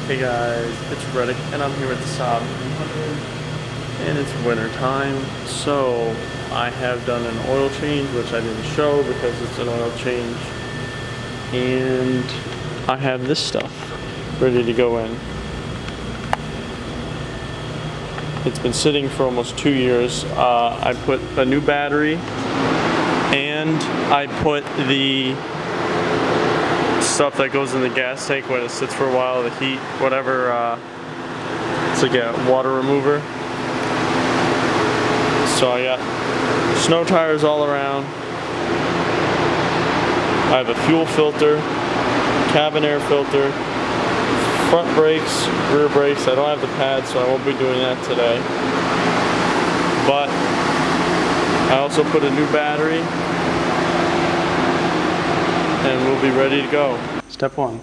Hey guys, it's Reddick and I'm here with the SAAB and it's winter time, so I have done an oil change, which I didn't show because it's an oil change, and I have this stuff ready to go in. It's been sitting for almost 2 years. I put a new battery and I put the stuff that goes in the gas tank when it sits for a while, the heat, whatever, it's like a water remover. So I got snow tires all around. I have a fuel filter, cabin air filter, front brakes, rear brakes. I don't have the pads, so I won't be doing that today. But I also put a new battery and we'll be ready to go. Step one.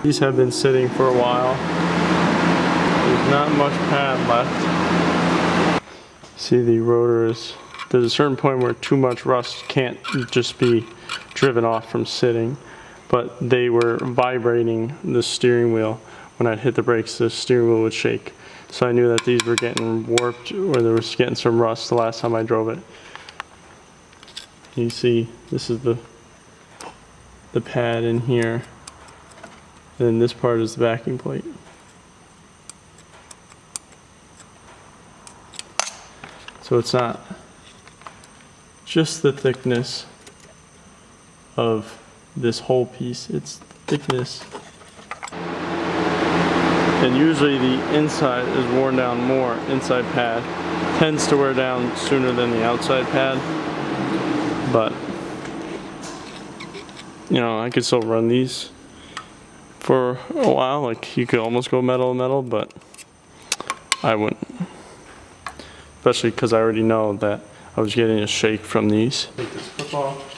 These have been sitting for a while. There's not much pad left. See, the rotor is, there's a certain point where too much rust can't just be driven off from sitting, but they were vibrating the steering wheel. When I'd hit the brakes, the steering wheel would shake. So I knew that these were getting warped, or there was getting some rust the last time I drove it. You see, this is the pad in here. And then this part is the backing plate. So it's not just the thickness of this whole piece, it's the thickness. And usually the inside is worn down more. Inside pad tends to wear down sooner than the outside pad. But, you know, I could still run these for a while. Like, you could almost go metal to metal, but I wouldn't. Especially because I already know that I was getting a shake from these. Take this clip off.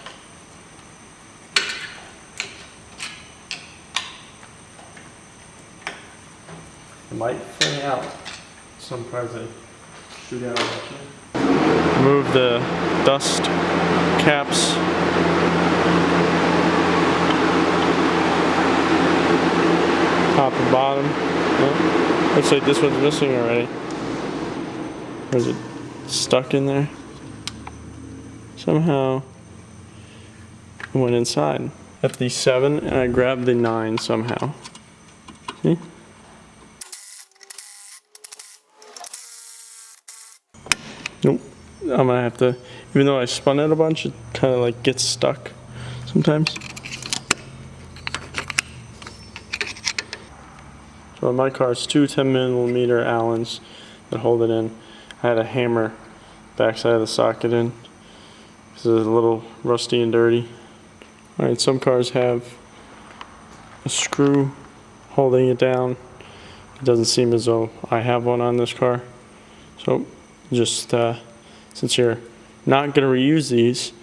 It might fling out. Sometimes they shoot out like that. Remove the dust caps. Top and bottom. Oh, looks like this one's missing already. Or is it stuck in there? Somehow it went inside. At the 7 and I grabbed the 9 somehow. See? Nope. I'm gonna have to, even though I spun it a bunch, it kind of like gets stuck sometimes. So on my car, it's two 10mm Allens that hold it in. I had to hammer the backside of the socket in because it's a little rusty and dirty. Alright, some cars have a screw holding it down. It doesn't seem as though I have one on this car. So just since you're not going to reuse these,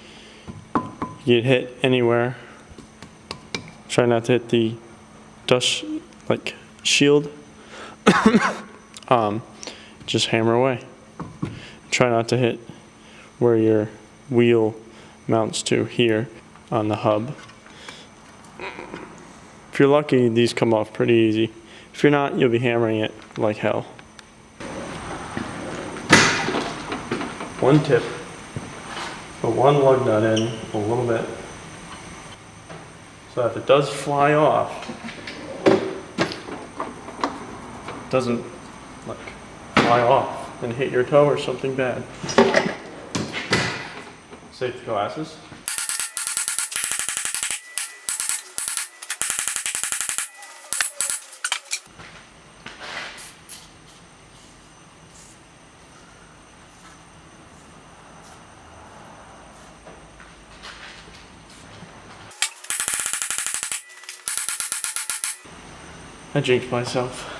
you get hit anywhere. Try not to hit the dust like shield. Just hammer away. Try not to hit where your wheel mounts to here on the hub. If you're lucky, these come off pretty easy. If you're not, you'll be hammering it like hell. One tip, put one lug nut in a little bit, so if it does fly off, it doesn't like fly off and hit your toe or something bad. Safety glasses. I jinxed myself.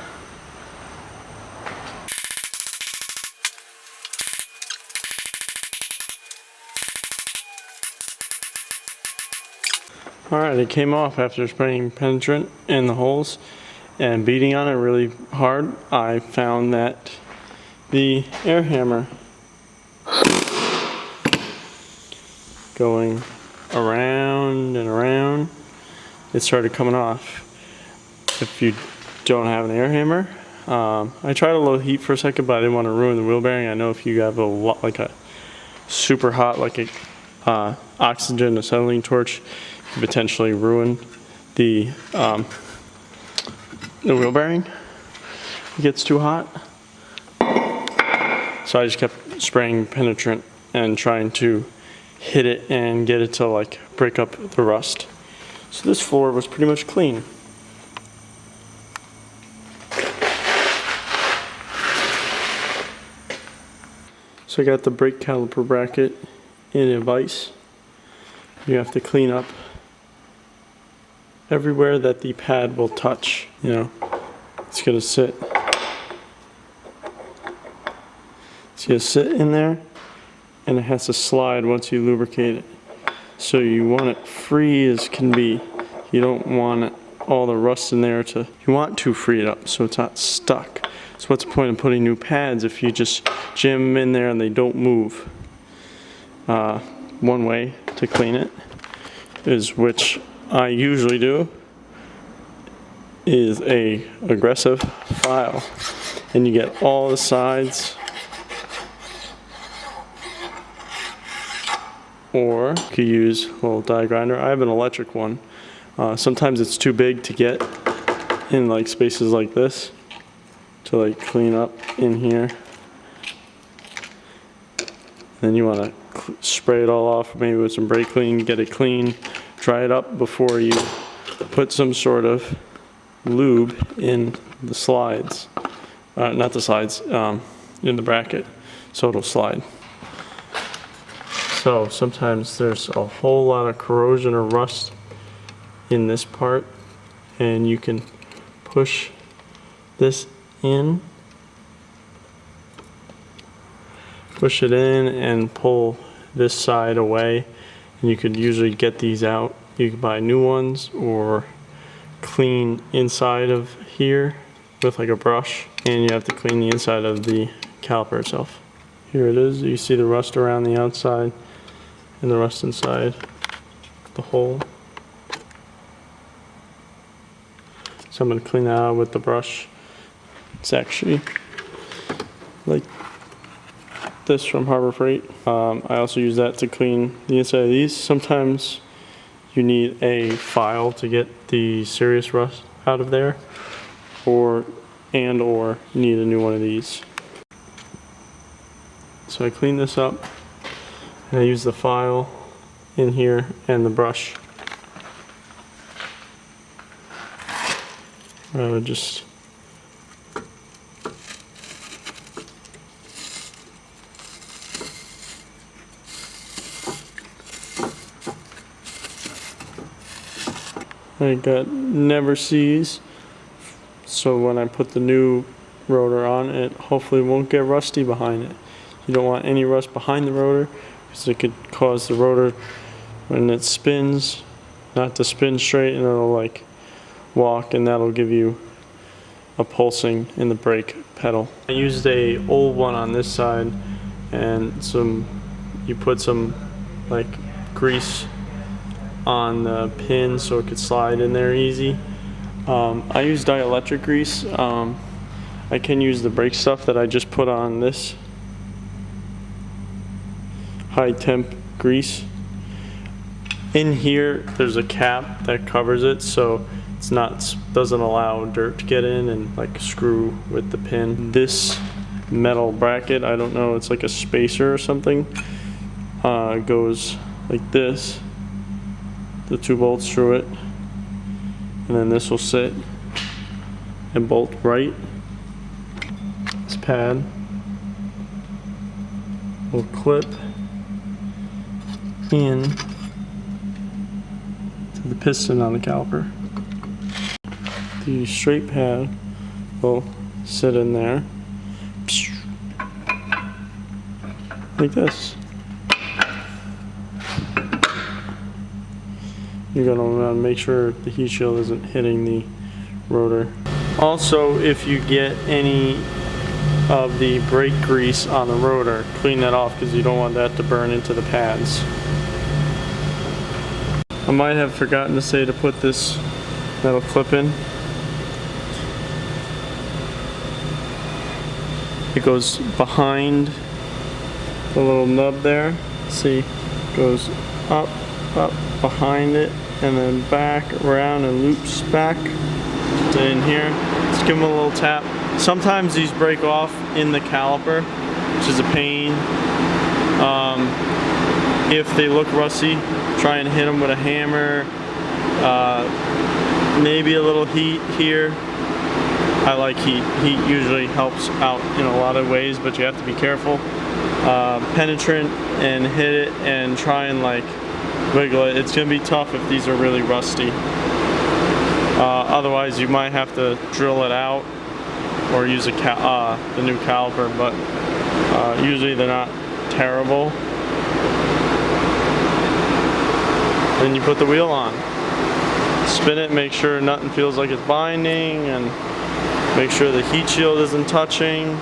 Alright, it came off after spraying penetrant in the holes and beating on it really hard. I found that the air hammer going around and around, it started coming off. If you don't have an air hammer, I tried a low heat for a second, but I didn't want to ruin the wheel bearing. I know if you have a lot, like a super hot, like a oxygen acetylene torch, you could potentially ruin the wheel bearing. It gets too hot. So I just kept spraying penetrant and trying to hit it and get it to like break up the rust. So this floor was pretty much clean. So I got the brake caliper bracket in a vise. You have to clean up everywhere that the pad will touch. You know, it's gonna sit. It's gonna sit in there, and it has to slide once you lubricate it. So you want it free as can be. You don't want all the rust in there to, you want to free it up so it's not stuck. So what's the point of putting new pads if you just jam them in there and they don't move? One way to clean it is, which I usually do, is a aggressive file. And you get all the sides. Or you could use a little die grinder. I have an electric one. Sometimes it's too big to get in like spaces like this to like clean up in here. Then you want to spray it all off, maybe with some brake clean, get it clean, dry it up before you put some sort of lube in the slides. Not the slides, in the bracket, so it'll slide. So sometimes there's a whole lot of corrosion or rust in this part, and you can push this in, push it in and pull this side away, and you could usually get these out. You could buy new ones or clean inside of here with like a brush, and you have to clean the inside of the caliper itself. Here it is. You see the rust around the outside and the rust inside the hole. So I'm going to clean that out with the brush. It's actually like this from Harbor Freight. I also use that to clean the inside of these. Sometimes you need a file to get the serious rust out of there, or you need a new one of these. So I clean this up, and I use the file in here and the brush. I would just I got never sees, so when I put the new rotor on, it hopefully won't get rusty behind it. You don't want any rust behind the rotor, because it could cause the rotor, when it spins, not to spin straight, and it'll like walk, and that'll give you a pulsing in the brake pedal. I used a old one on this side, and you put some like grease on the pin so it could slide in there easy. I use dielectric grease. I can use the brake stuff that I just put on this high temp grease. In here there's a cap that covers it, so it's doesn't allow dirt to get in and like screw with the pin. This metal bracket, I don't know, it's like a spacer or something, goes like this, the 2 bolts through it, and then this will sit and bolt right. This pad will clip in to the piston on the caliper. The straight pad will sit in there like this. You're going to want to make sure the heat shield isn't hitting the rotor. Also, if you get any of the brake grease on the rotor, clean that off, because you don't want that to burn into the pads. I might have forgotten to say to put this metal clip in. It goes behind the little nub there. See, goes up, behind it, and then back around and loops back to in here. Just give them a little tap. Sometimes these break off in the caliper, which is a pain. If they look rusty, try and hit them with a hammer. Maybe a little heat here. I like heat. Heat usually helps out in a lot of ways, but you have to be careful. Penetrant and hit it and try and like wiggle it. It's gonna be tough if these are really rusty. Otherwise you might have to drill it out or use the new caliper, but usually they're not terrible. Then you put the wheel on. Spin it, make sure nothing feels like it's binding, and make sure the heat shield isn't touching.